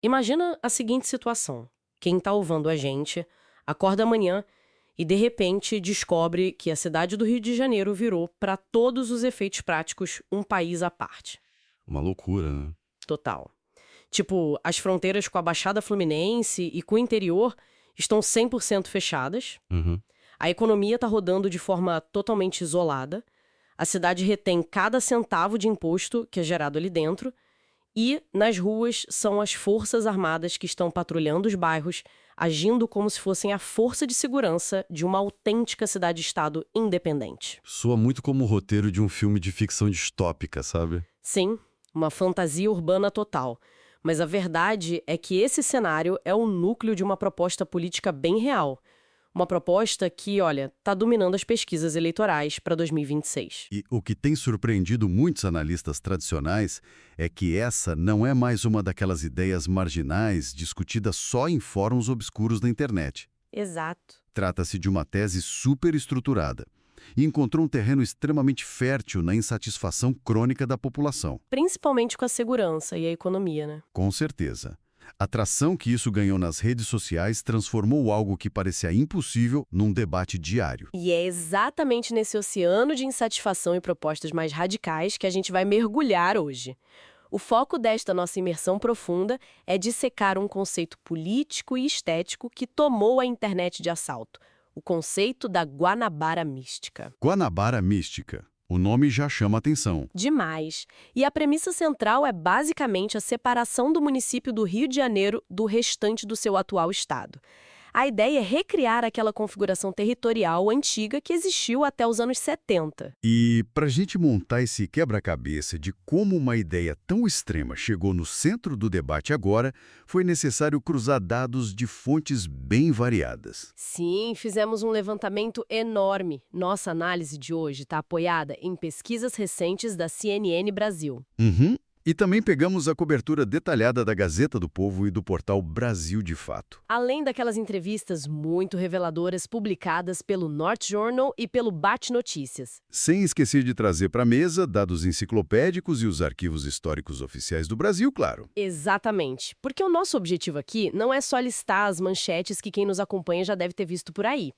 Imagina a seguinte situação. Quem está ouvindo a gente acorda amanhã e, de repente, descobre que a cidade do Rio de Janeiro virou, para todos os efeitos práticos, um país à parte. Uma loucura, né? Total. Tipo, as fronteiras com a Baixada Fluminense e com o interior estão 100% fechadas. Uhum. A economia está rodando de forma totalmente isolada. A cidade retém cada centavo de imposto que é gerado ali dentro. E, nas ruas, são as forças armadas que estão patrulhando os bairros, agindo como se fossem a força de segurança de uma autêntica cidade-estado independente. Soa muito como o roteiro de um filme de ficção distópica, sabe? Sim, uma fantasia urbana total. Mas a verdade é que esse cenário é o núcleo de uma proposta política bem real. Uma proposta que, olha, está dominando as pesquisas eleitorais para 2026. E o que tem surpreendido muitos analistas tradicionais é que essa não é mais uma daquelas ideias marginais discutidas só em fóruns obscuros da internet. Exato. Trata-se de uma tese super estruturada e encontrou um terreno extremamente fértil na insatisfação crônica da população. Principalmente com a segurança e a economia, né? Com certeza. A tração que isso ganhou nas redes sociais transformou algo que parecia impossível num debate diário. E é exatamente nesse oceano de insatisfação e propostas mais radicais que a gente vai mergulhar hoje. O foco desta nossa imersão profunda é dissecar um conceito político e estético que tomou a internet de assalto: o conceito da Guanabara mística. Guanabara mística. O nome já chama atenção. Demais. E a premissa central é basicamente a separação do município do Rio de Janeiro do restante do seu atual estado. A ideia é recriar aquela configuração territorial antiga que existiu até os anos 70. E para a gente montar esse quebra-cabeça de como uma ideia tão extrema chegou no centro do debate agora, foi necessário cruzar dados de fontes bem variadas. Sim, fizemos um levantamento enorme. Nossa análise de hoje está apoiada em pesquisas recentes da CNN Brasil. Uhum. E também pegamos a cobertura detalhada da Gazeta do Povo e do portal Brasil de Fato. Além daquelas entrevistas muito reveladoras publicadas pelo North Journal e pelo Bate Notícias. Sem esquecer de trazer para a mesa dados enciclopédicos e os arquivos históricos oficiais do Brasil, claro. Exatamente, porque o nosso objetivo aqui não é só listar as manchetes que quem nos acompanha já deve ter visto por aí.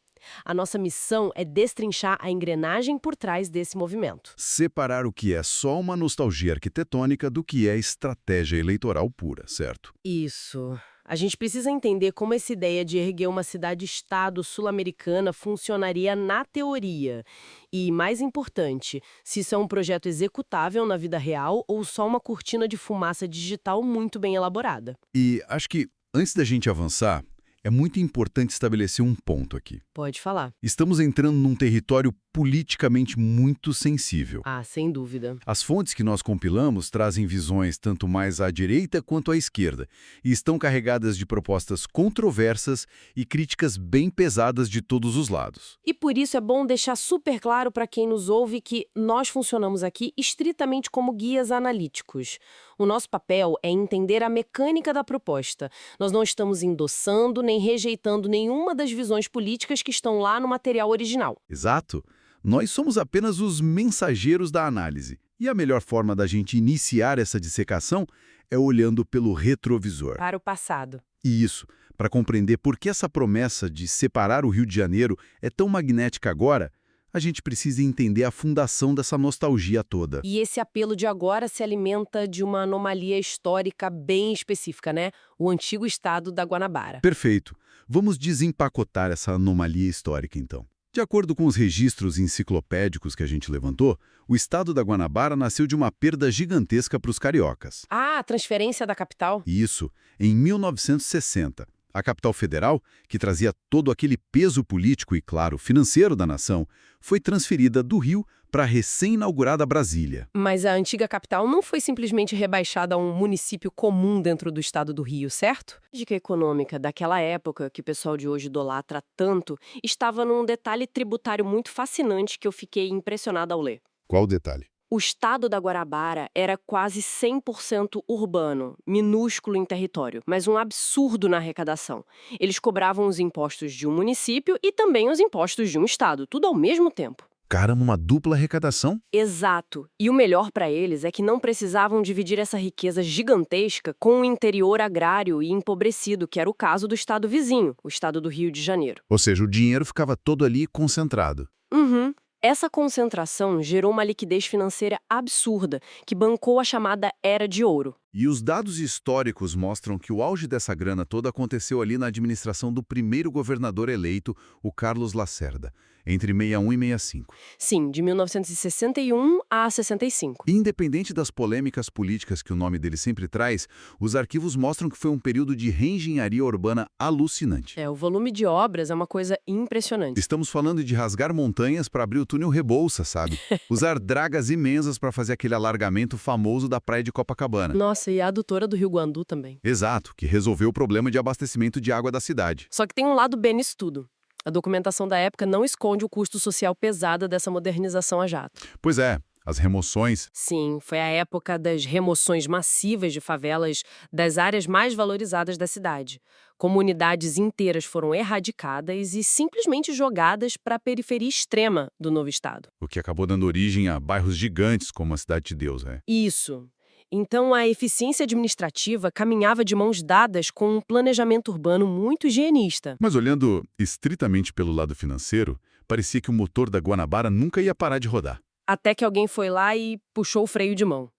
A nossa missão é destrinchar a engrenagem por trás desse movimento. Separar o que é só uma nostalgia arquitetônica do que é estratégia eleitoral pura, certo? Isso. A gente precisa entender como essa ideia de erguer uma cidade-estado sul-americana funcionaria na teoria. E, mais importante, se isso é um projeto executável na vida real ou só uma cortina de fumaça digital muito bem elaborada. E acho que, antes da gente avançar, é muito importante estabelecer um ponto aqui. Pode falar. Estamos entrando num território politicamente muito sensível. Ah, sem dúvida. As fontes que nós compilamos trazem visões tanto mais à direita quanto à esquerda e estão carregadas de propostas controversas e críticas bem pesadas de todos os lados. E por isso é bom deixar super claro para quem nos ouve que nós funcionamos aqui estritamente como guias analíticos. O nosso papel é entender a mecânica da proposta. Nós não estamos endossando nem rejeitando nenhuma das visões políticas que estão lá no material original. Exato. Nós somos apenas os mensageiros da análise. E a melhor forma da gente iniciar essa dissecação é olhando pelo retrovisor. Para o passado. E isso, para compreender por que essa promessa de separar o Rio de Janeiro é tão magnética agora, a gente precisa entender a fundação dessa nostalgia toda. E esse apelo de agora se alimenta de uma anomalia histórica bem específica, né? O antigo estado da Guanabara. Perfeito. Vamos desempacotar essa anomalia histórica, então. De acordo com os registros enciclopédicos que a gente levantou, o estado da Guanabara nasceu de uma perda gigantesca para os cariocas. Ah, a transferência da capital? Isso, em 1960. A capital federal, que trazia todo aquele peso político e, claro, financeiro da nação, foi transferida do Rio para a recém-inaugurada Brasília. Mas a antiga capital não foi simplesmente rebaixada a um município comum dentro do estado do Rio, certo? A dica econômica daquela época, que o pessoal de hoje idolatra tanto, estava num detalhe tributário muito fascinante que eu fiquei impressionada ao ler. Qual o detalhe? O estado da Guanabara era quase 100% urbano, minúsculo em território, mas um absurdo na arrecadação. Eles cobravam os impostos de um município e também os impostos de um estado, tudo ao mesmo tempo. focaram numa dupla arrecadação? Exato. E o melhor para eles é que não precisavam dividir essa riqueza gigantesca com o interior agrário e empobrecido, que era o caso do estado vizinho, o estado do Rio de Janeiro. Ou seja, o dinheiro ficava todo ali concentrado. Uhum. Essa concentração gerou uma liquidez financeira absurda, que bancou a chamada Era de Ouro. E os dados históricos mostram que o auge dessa grana toda aconteceu ali na administração do primeiro governador eleito, o Carlos Lacerda, entre 61 e 65. Sim, de 1961 a 65. E independente das polêmicas políticas que o nome dele sempre traz, os arquivos mostram que foi um período de reengenharia urbana alucinante. O volume de obras é uma coisa impressionante. Estamos falando de rasgar montanhas para abrir o túnel Rebouça, sabe? Usar dragas imensas para fazer aquele alargamento famoso da praia de Copacabana. Nossa, e a adutora do Rio Guandu também. Exato, que resolveu o problema de abastecimento de água da cidade. Só que tem um lado B nisso tudo. A documentação da época não esconde o custo social pesado dessa modernização a jato. Pois é, as remoções. Sim, foi a época das remoções massivas de favelas das áreas mais valorizadas da cidade. Comunidades inteiras foram erradicadas e simplesmente jogadas para a periferia extrema do novo estado. O que acabou dando origem a bairros gigantes como a Cidade de Deus, né? Isso. Então, a eficiência administrativa caminhava de mãos dadas com um planejamento urbano muito higienista. Mas olhando estritamente pelo lado financeiro, parecia que o motor da Guanabara nunca ia parar de rodar. Até que alguém foi lá e puxou o freio de mão.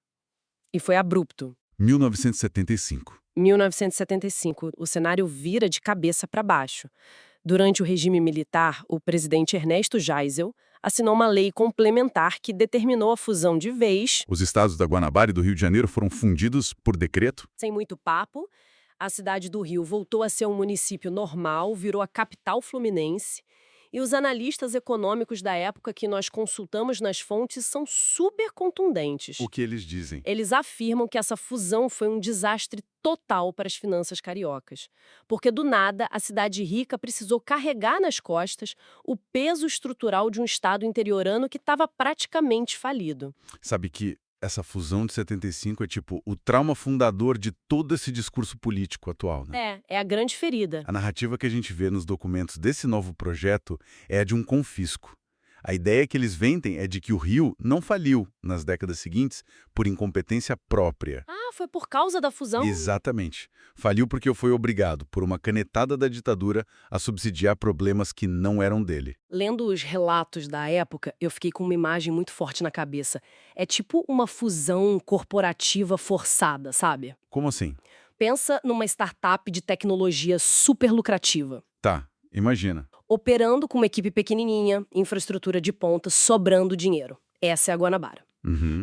E foi abrupto. 1975. 1975, o cenário vira de cabeça para baixo. Durante o regime militar, o presidente Ernesto Geisel assinou uma lei complementar que determinou a fusão de vez. Os estados da Guanabara e do Rio de Janeiro foram fundidos por decreto? Sem muito papo, a cidade do Rio voltou a ser um município normal, virou a capital fluminense. E os analistas econômicos da época que nós consultamos nas fontes são super contundentes. O que eles dizem? Eles afirmam que essa fusão foi um desastre total para as finanças cariocas. Porque, do nada, a cidade rica precisou carregar nas costas o peso estrutural de um estado interiorano que estava praticamente falido. Sabe que essa fusão de 75 é tipo o trauma fundador de todo esse discurso político atual, né? É a grande ferida. A narrativa que a gente vê nos documentos desse novo projeto é a de um confisco. A ideia que eles vendem é de que o Rio não faliu nas décadas seguintes por incompetência própria. Ah, foi por causa da fusão? Exatamente. Faliu porque foi obrigado, por uma canetada da ditadura, a subsidiar problemas que não eram dele. Lendo os relatos da época, eu fiquei com uma imagem muito forte na cabeça. É tipo uma fusão corporativa forçada, sabe? Como assim? Pensa numa startup de tecnologia super lucrativa. Tá, imagina. Operando com uma equipe pequenininha, infraestrutura de ponta, sobrando dinheiro. Essa é a Guanabara.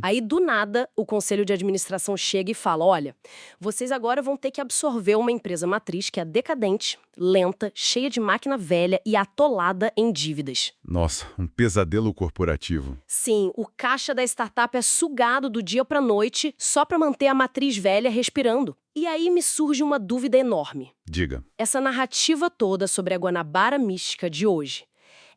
Aí, do nada, o conselho de administração chega e fala, olha, vocês agora vão ter que absorver uma empresa matriz que é decadente, lenta, cheia de máquina velha e atolada em dívidas. Nossa, um pesadelo corporativo. Sim, o caixa da startup é sugado do dia para noite só para manter a matriz velha respirando. E aí me surge uma dúvida enorme. Diga. Essa narrativa toda sobre a Guanabara mística de hoje,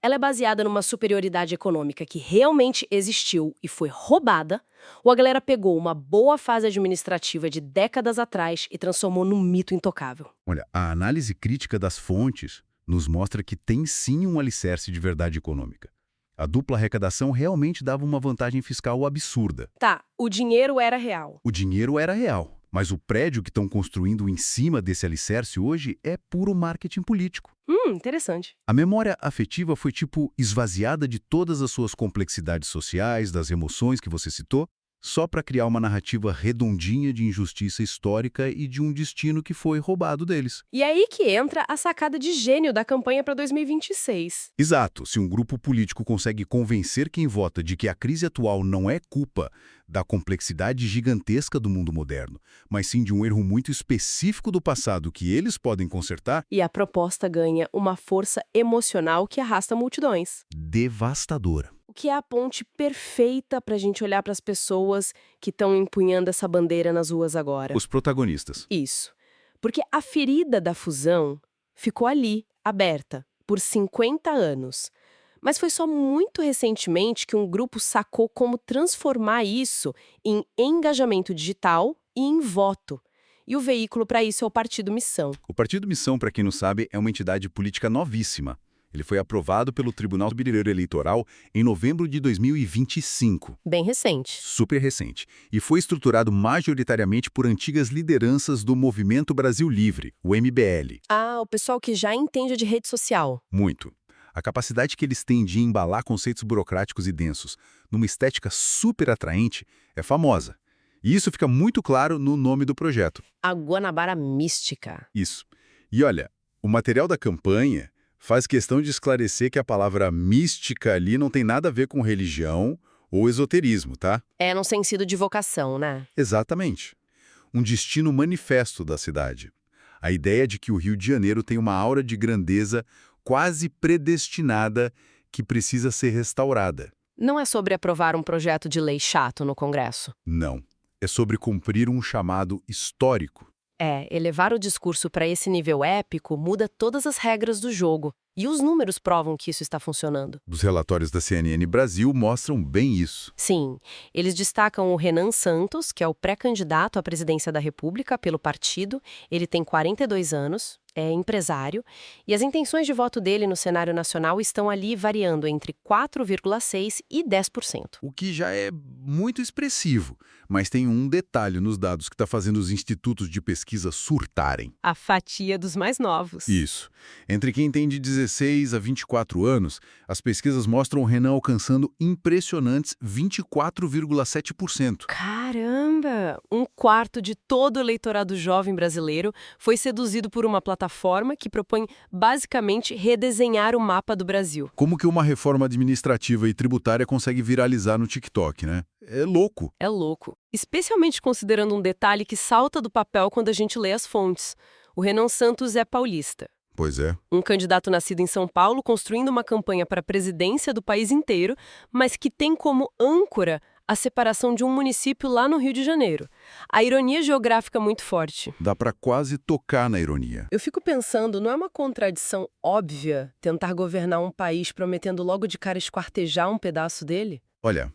ela é baseada numa superioridade econômica que realmente existiu e foi roubada, ou a galera pegou uma boa fase administrativa de décadas atrás e transformou num mito intocável? Olha, a análise crítica das fontes nos mostra que tem sim um alicerce de verdade econômica. A dupla arrecadação realmente dava uma vantagem fiscal absurda. Tá, o dinheiro era real. O dinheiro era real, mas o prédio que estão construindo em cima desse alicerce hoje é puro marketing político. Interessante. A memória afetiva foi tipo esvaziada de todas as suas complexidades sociais, das emoções que você citou, só para criar uma narrativa redondinha de injustiça histórica e de um destino que foi roubado deles. E aí que entra a sacada de gênio da campanha para 2026. Exato. Se um grupo político consegue convencer quem vota de que a crise atual não é culpa da complexidade gigantesca do mundo moderno, mas sim de um erro muito específico do passado que eles podem consertar, E a proposta ganha uma força emocional que arrasta multidões. devastadora. O que é a ponte perfeita para a gente olhar para as pessoas que estão empunhando essa bandeira nas ruas agora. Os protagonistas. Isso. Porque a ferida da fusão ficou ali, aberta, por 50 anos. Mas foi só muito recentemente que um grupo sacou como transformar isso em engajamento digital e em voto. E o veículo para isso é o Partido Missão. O Partido Missão, para quem não sabe, é uma entidade política novíssima. Ele foi aprovado pelo Tribunal Superior Eleitoral em novembro de 2025. Bem recente. Super recente. E foi estruturado majoritariamente por antigas lideranças do Movimento Brasil Livre, o MBL. Ah, o pessoal que já entende de rede social. Muito. A capacidade que eles têm de embalar conceitos burocráticos e densos numa estética super atraente é famosa. E isso fica muito claro no nome do projeto. A Guanabara Mística. Isso. E olha, o material da campanha faz questão de esclarecer que a palavra mística ali não tem nada a ver com religião ou esoterismo, tá? É num sentido de vocação, né? Exatamente. Um destino manifesto da cidade. A ideia de que o Rio de Janeiro tem uma aura de grandeza quase predestinada que precisa ser restaurada. Não é sobre aprovar um projeto de lei chato no Congresso. Não. É sobre cumprir um chamado histórico. Elevar o discurso para esse nível épico muda todas as regras do jogo. E os números provam que isso está funcionando. Os relatórios da CNN Brasil mostram bem isso. Sim, eles destacam o Renan Santos, que é o pré-candidato à presidência da República pelo partido. Ele tem 42 anos, é empresário, e as intenções de voto dele no cenário nacional estão ali variando entre 4,6% e 10%. O que já é muito expressivo, mas tem um detalhe nos dados que está fazendo os institutos de pesquisa surtarem. A fatia dos mais novos. Isso. Entre quem tem de 16 a 24 anos, as pesquisas mostram o Renan alcançando impressionantes 24,7%. Caramba! Um quarto de todo o eleitorado jovem brasileiro foi seduzido por uma plataforma que propõe basicamente redesenhar o mapa do Brasil. Como que uma reforma administrativa e tributária consegue viralizar no TikTok, né? É louco. É louco. Especialmente considerando um detalhe que salta do papel quando a gente lê as fontes. O Renan Santos é paulista. Pois é. Um candidato nascido em São Paulo construindo uma campanha para a presidência do país inteiro, mas que tem como âncora a separação de um município lá no Rio de Janeiro. A ironia geográfica é muito forte. Dá pra quase tocar na ironia. Eu fico pensando, não é uma contradição óbvia tentar governar um país prometendo logo de cara esquartejar um pedaço dele? Olha,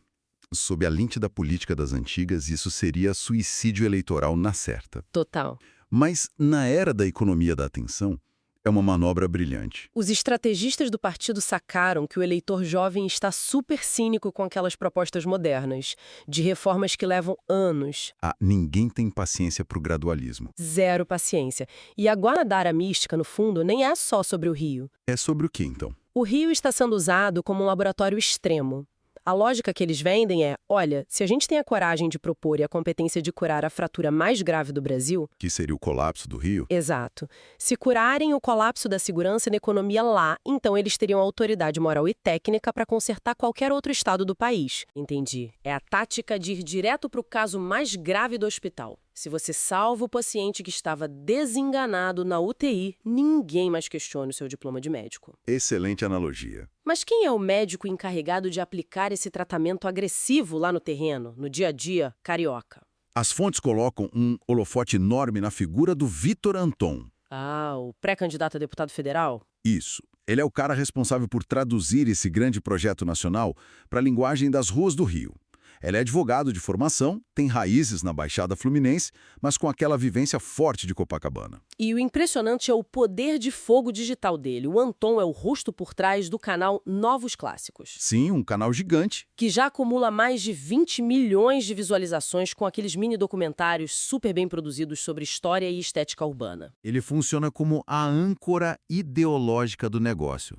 sob a lente da política das antigas, isso seria suicídio eleitoral na certa. Total. Mas na era da economia da atenção, é uma manobra brilhante. Os estrategistas do partido sacaram que o eleitor jovem está super cínico com aquelas propostas modernas, de reformas que levam anos. Ninguém tem paciência pro gradualismo. Zero paciência. E a Guanabara Mística, no fundo, nem é só sobre o Rio. É sobre o que, então? O Rio está sendo usado como um laboratório extremo. A lógica que eles vendem é, olha, se a gente tem a coragem de propor e a competência de curar a fratura mais grave do Brasil... Que seria o colapso do Rio? Exato. Se curarem o colapso da segurança e da economia lá, então eles teriam autoridade moral e técnica para consertar qualquer outro estado do país. Entendi. É a tática de ir direto para o caso mais grave do hospital. Se você salva o paciente que estava desenganado na UTI, ninguém mais questiona o seu diploma de médico. Excelente analogia. Mas quem é o médico encarregado de aplicar esse tratamento agressivo lá no terreno, no dia a dia carioca? As fontes colocam um holofote enorme na figura do Vitor Anton. O pré-candidato a deputado federal? Isso. Ele é o cara responsável por traduzir esse grande projeto nacional para a linguagem das ruas do Rio. Ele é advogado de formação, tem raízes na Baixada Fluminense, mas com aquela vivência forte de Copacabana. E o impressionante é o poder de fogo digital dele. O Anton é o rosto por trás do canal Novos Clássicos. Sim, um canal gigante. Que já acumula mais de 20 milhões de visualizações com aqueles mini-documentários super bem produzidos sobre história e estética urbana. Ele funciona como a âncora ideológica do negócio.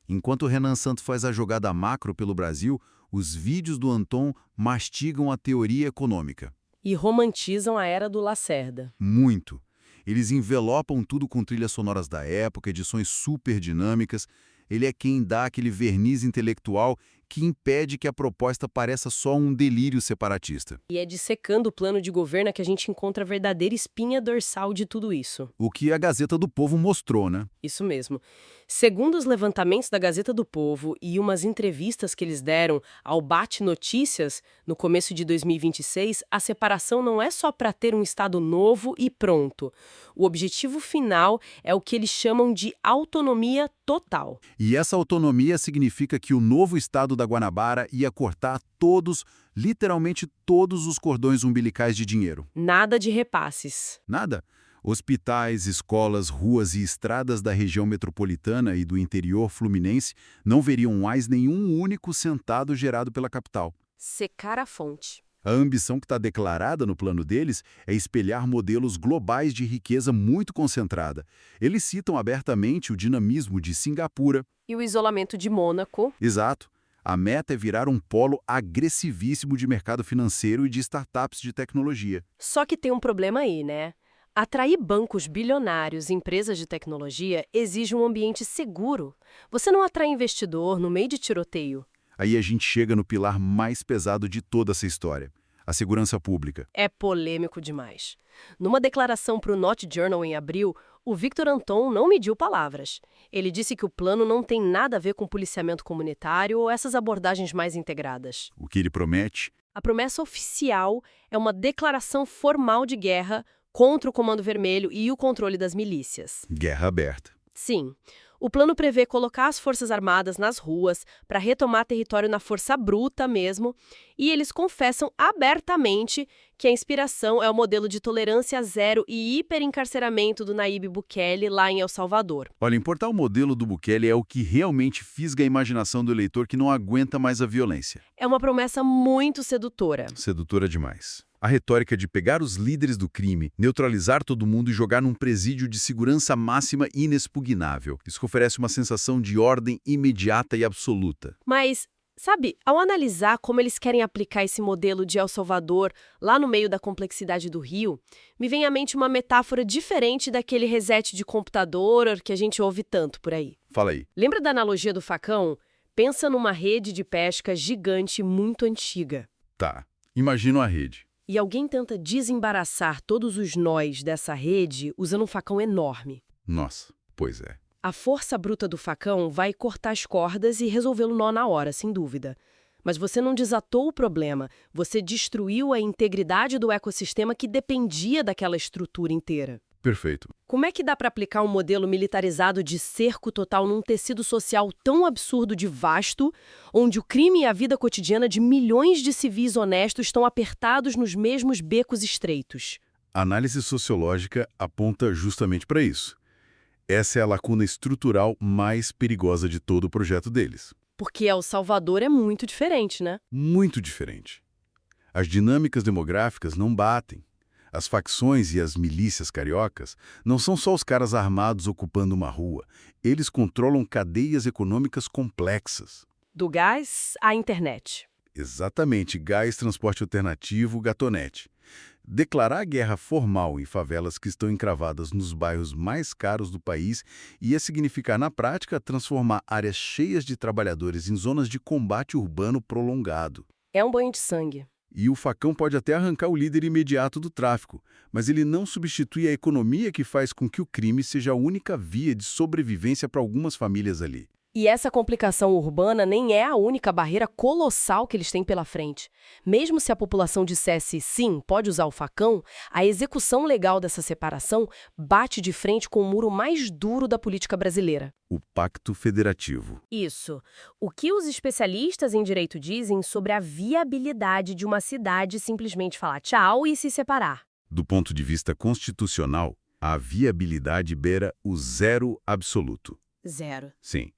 Enquanto o Renan Santos faz a jogada macro pelo Brasil, os vídeos do Anton mastigam a teoria econômica. E romantizam a era do Lacerda. Muito. Eles envelopam tudo com trilhas sonoras da época, edições super dinâmicas. Ele é quem dá aquele verniz intelectual que impede que a proposta pareça só um delírio separatista. E é dissecando o plano de governo que a gente encontra a verdadeira espinha dorsal de tudo isso. O que a Gazeta do Povo mostrou, né? Isso mesmo. Segundo os levantamentos da Gazeta do Povo e umas entrevistas que eles deram ao Bate Notícias, no começo de 2026, a separação não é só para ter um Estado novo e pronto. O objetivo final é o que eles chamam de autonomia total. E essa autonomia significa que o novo Estado da Guanabara ia cortar todos, literalmente todos os cordões umbilicais de dinheiro. Nada de repasses. Nada. Hospitais, escolas, ruas e estradas da região metropolitana e do interior fluminense não veriam mais nenhum único centavo gerado pela capital. Secar a fonte. A ambição que está declarada no plano deles é espelhar modelos globais de riqueza muito concentrada. Eles citam abertamente o dinamismo de Singapura. E o isolamento de Mônaco. Exato. A meta é virar um polo agressivíssimo de mercado financeiro e de startups de tecnologia. Só que tem um problema aí, né? Atrair bancos bilionários e empresas de tecnologia exige um ambiente seguro. Você não atrai investidor no meio de tiroteio. Aí a gente chega no pilar mais pesado de toda essa história, a segurança pública. É polêmico demais. Numa declaração para o Not Journal em abril, o Victor Anton não mediu palavras. Ele disse que o plano não tem nada a ver com policiamento comunitário ou essas abordagens mais integradas. O que ele promete? A promessa oficial é uma declaração formal de guerra contra o Comando Vermelho e o controle das milícias. Guerra aberta. Sim. O plano prevê colocar as Forças Armadas nas ruas para retomar território na força bruta mesmo, e eles confessam abertamente que a inspiração é o modelo de tolerância zero e hiperencarceramento do Nayib Bukele lá em El Salvador. Olha, importar o modelo do Bukele é o que realmente fisga a imaginação do eleitor que não aguenta mais a violência. É uma promessa muito sedutora. Sedutora demais. A retórica de pegar os líderes do crime, neutralizar todo mundo e jogar num presídio de segurança máxima inexpugnável. Isso oferece uma sensação de ordem imediata e absoluta. Mas, sabe, ao analisar como eles querem aplicar esse modelo de El Salvador lá no meio da complexidade do Rio, me vem à mente uma metáfora diferente daquele reset de computador que a gente ouve tanto por aí. Fala aí. Lembra da analogia do facão? Pensa numa rede de pesca gigante muito antiga. Tá. Imagina a rede. E alguém tenta desembaraçar todos os nós dessa rede usando um facão enorme. Nossa, pois é. A força bruta do facão vai cortar as cordas e resolver o nó na hora, sem dúvida. Mas você não desatou o problema, você destruiu a integridade do ecossistema que dependia daquela estrutura inteira. Perfeito. Como é que dá para aplicar um modelo militarizado de cerco total num tecido social tão absurdo de vasto, onde o crime e a vida cotidiana de milhões de civis honestos estão apertados nos mesmos becos estreitos? A análise sociológica aponta justamente para isso. Essa é a lacuna estrutural mais perigosa de todo o projeto deles. Porque El Salvador é muito diferente, né? Muito diferente. As dinâmicas demográficas não batem. As facções e as milícias cariocas não são só os caras armados ocupando uma rua. Eles controlam cadeias econômicas complexas. Do gás à internet. Exatamente, gás, transporte alternativo, gatonete. Declarar guerra formal em favelas que estão encravadas nos bairros mais caros do país ia significar, na prática, transformar áreas cheias de trabalhadores em zonas de combate urbano prolongado. É um banho de sangue. E o facão pode até arrancar o líder imediato do tráfico, mas ele não substitui a economia que faz com que o crime seja a única via de sobrevivência para algumas famílias ali. E essa complicação urbana nem é a única barreira colossal que eles têm pela frente. Mesmo se a população dissesse sim, pode usar o facão, a execução legal dessa separação bate de frente com o muro mais duro da política brasileira. O Pacto Federativo. Isso. O que os especialistas em direito dizem sobre a viabilidade de uma cidade simplesmente falar tchau e se separar? Do ponto de vista constitucional, a viabilidade beira o zero absoluto. Zero. Sim.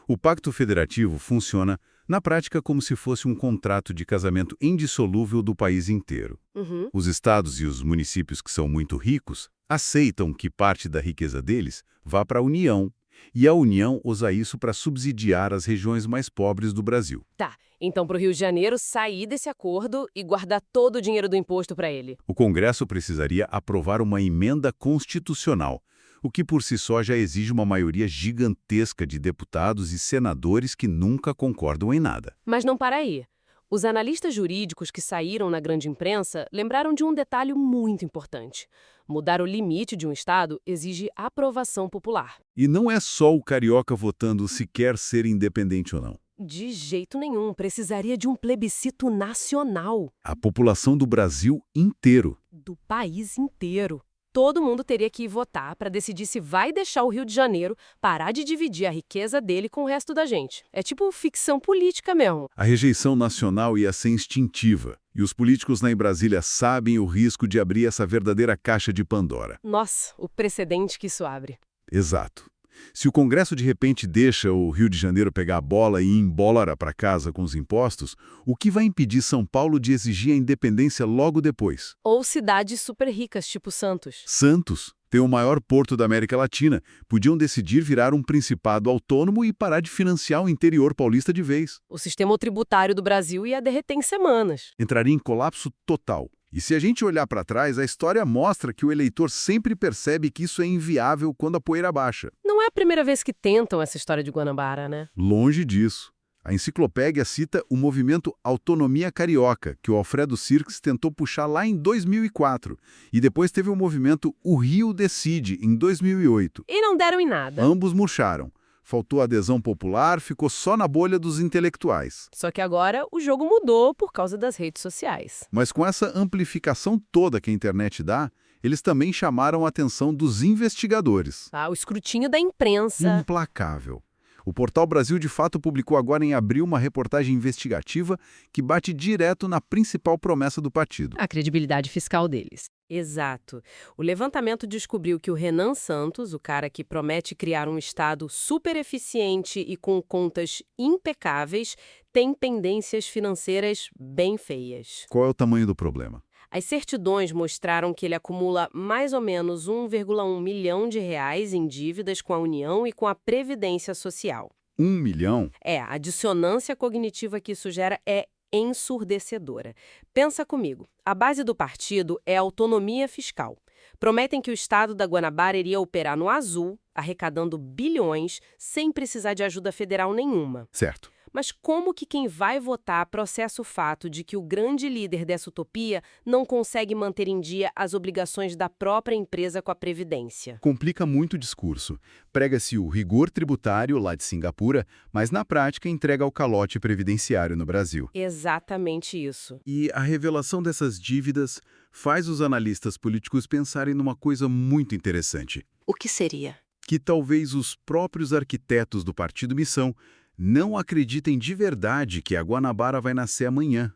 O Pacto Federativo funciona, na prática, como se fosse um contrato de casamento indissolúvel do país inteiro. Uhum. Os estados e os municípios que são muito ricos aceitam que parte da riqueza deles vá para a União, e a União usa isso para subsidiar as regiões mais pobres do Brasil. Tá. Então, para o Rio de Janeiro sair desse acordo e guardar todo o dinheiro do imposto para ele. O Congresso precisaria aprovar uma emenda constitucional, o que por si só já exige uma maioria gigantesca de deputados e senadores que nunca concordam em nada. Mas não para aí. Os analistas jurídicos que saíram na grande imprensa lembraram de um detalhe muito importante. Mudar o limite de um estado exige aprovação popular. E não é só o carioca votando se quer ser independente ou não. De jeito nenhum, precisaria de um plebiscito nacional. A população do Brasil inteiro. Do país inteiro. Todo mundo teria que ir votar para decidir se vai deixar o Rio de Janeiro parar de dividir a riqueza dele com o resto da gente. É tipo ficção política mesmo. A rejeição nacional ia ser instintiva, E os políticos lá em Brasília sabem o risco de abrir essa verdadeira caixa de Pandora. Nossa, o precedente que isso abre. Exato. Se o Congresso de repente deixa o Rio de Janeiro pegar a bola e ir embora para casa com os impostos, o que vai impedir São Paulo de exigir a independência logo depois? Ou cidades super ricas, tipo Santos. Santos tem o maior porto da América Latina. Podiam decidir virar um principado autônomo e parar de financiar o interior paulista de vez. O sistema tributário do Brasil ia derreter em semanas. Entraria em colapso total. E se a gente olhar para trás, a história mostra que o eleitor sempre percebe que isso é inviável quando a poeira baixa. Não é a primeira vez que tentam essa história de Guanabara, né? Longe disso. A enciclopédia cita o movimento Autonomia Carioca, que o Alfredo Sirks tentou puxar lá em 2004. E depois teve o movimento O Rio Decide, em 2008. E não deram em nada. Ambos murcharam. Faltou adesão popular, ficou só na bolha dos intelectuais. Só que agora o jogo mudou por causa das redes sociais. Mas com essa amplificação toda que a internet dá, eles também chamaram a atenção dos investigadores. O escrutínio da imprensa. Implacável. O Portal Brasil de Fato publicou agora em abril uma reportagem investigativa que bate direto na principal promessa do partido. A credibilidade fiscal deles. Exato. O levantamento descobriu que o Renan Santos, o cara que promete criar um Estado super eficiente e com contas impecáveis, tem pendências financeiras bem feias. Qual é o tamanho do problema? As certidões mostraram que ele acumula mais ou menos 1,1 milhão de reais em dívidas com a União e com a Previdência Social. 1 milhão? A dissonância cognitiva que isso gera é ensurdecedora. Pensa comigo, a base do partido é a autonomia fiscal. Prometem que o estado da Guanabara iria operar no azul, arrecadando bilhões, sem precisar de ajuda federal nenhuma. Certo. Mas como que quem vai votar processa o fato de que o grande líder dessa utopia não consegue manter em dia as obrigações da própria empresa com a Previdência? Complica muito o discurso. Prega-se o rigor tributário lá de Singapura, mas na prática entrega o calote previdenciário no Brasil. Exatamente isso. E a revelação dessas dívidas faz os analistas políticos pensarem numa coisa muito interessante. O que seria? Que talvez os próprios arquitetos do Partido Missão não acreditem de verdade que a Guanabara vai nascer amanhã.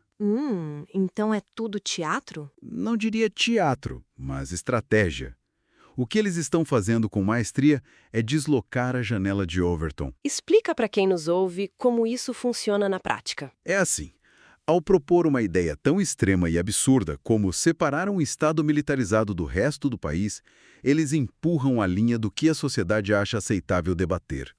Então é tudo teatro? Não diria teatro, mas estratégia. O que eles estão fazendo com maestria é deslocar a janela de Overton. Explica para quem nos ouve como isso funciona na prática. É assim. Ao propor uma ideia tão extrema e absurda como separar um Estado militarizado do resto do país, eles empurram a linha do que a sociedade acha aceitável debater.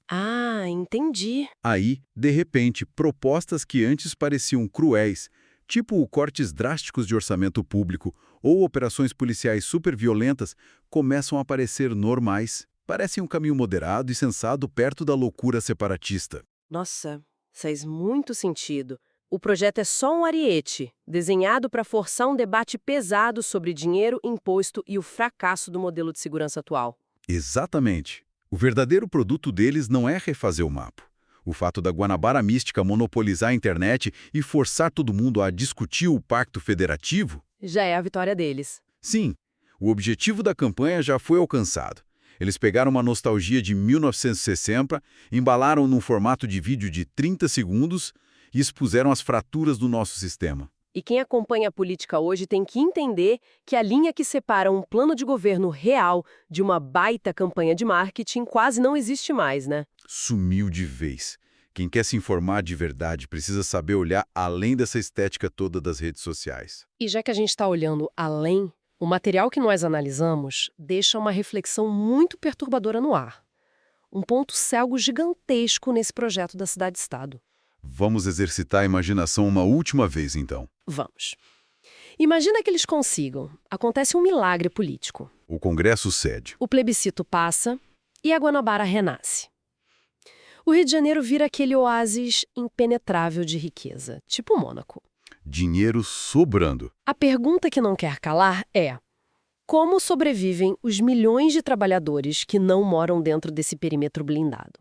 Entendi. Aí, de repente, propostas que antes pareciam cruéis, tipo cortes drásticos de orçamento público ou operações policiais super violentas, começam a parecer normais. Parecem um caminho moderado e sensato perto da loucura separatista. Nossa, faz muito sentido. O projeto é só um ariete, desenhado para forçar um debate pesado sobre dinheiro, imposto e o fracasso do modelo de segurança atual. Exatamente. O verdadeiro produto deles não é refazer o mapa. O fato da Guanabara mística monopolizar a internet e forçar todo mundo a discutir o pacto federativo? Já é a vitória deles. Sim, o objetivo da campanha já foi alcançado. Eles pegaram uma nostalgia de 1960, embalaram num formato de vídeo de 30 segundos e expuseram as fraturas do nosso sistema. E quem acompanha a política hoje tem que entender que a linha que separa um plano de governo real de uma baita campanha de marketing quase não existe mais, né? Sumiu de vez. Quem quer se informar de verdade precisa saber olhar além dessa estética toda das redes sociais. E já que a gente está olhando além, o material que nós analisamos deixa uma reflexão muito perturbadora no ar. Um ponto cego gigantesco nesse projeto da cidade-estado. Vamos exercitar a imaginação uma última vez, então. Vamos. Imagina que eles consigam. Acontece um milagre político. O Congresso cede. O plebiscito passa e a Guanabara renasce. O Rio de Janeiro vira aquele oásis impenetrável de riqueza, tipo Mônaco. Dinheiro sobrando. A pergunta que não quer calar é: como sobrevivem os milhões de trabalhadores que não moram dentro desse perímetro blindado?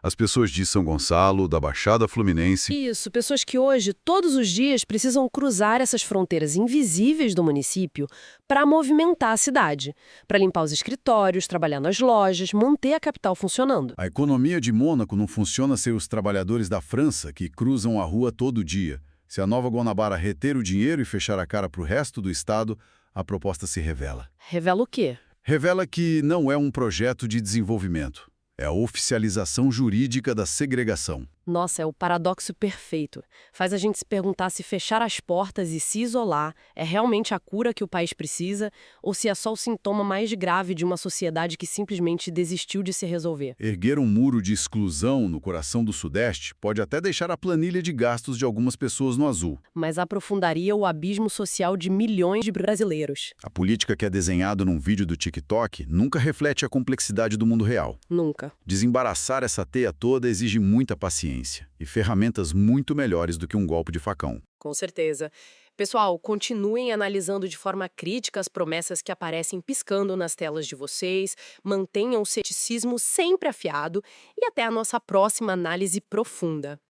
As pessoas de São Gonçalo, da Baixada Fluminense... Isso, pessoas que hoje, todos os dias, precisam cruzar essas fronteiras invisíveis do município para movimentar a cidade, para limpar os escritórios, trabalhar nas lojas, manter a capital funcionando. A economia de Mônaco não funciona sem os trabalhadores da França que cruzam a rua todo dia. Se a Nova Guanabara reter o dinheiro e fechar a cara para o resto do estado, a proposta se revela. Revela o quê? Revela que não é um projeto de desenvolvimento. É a oficialização jurídica da segregação. Nossa, é o paradoxo perfeito. Faz a gente se perguntar se fechar as portas e se isolar é realmente a cura que o país precisa ou se é só o sintoma mais grave de uma sociedade que simplesmente desistiu de se resolver. Erguer um muro de exclusão no coração do Sudeste pode até deixar a planilha de gastos de algumas pessoas no azul. Mas aprofundaria o abismo social de milhões de brasileiros. A política que é desenhada num vídeo do TikTok nunca reflete a complexidade do mundo real. Nunca. Desembaraçar essa teia toda exige muita paciência e ferramentas muito melhores do que um golpe de facão. Com certeza. Pessoal, continuem analisando de forma crítica as promessas que aparecem piscando nas telas de vocês, mantenham o ceticismo sempre afiado e até a nossa próxima análise profunda.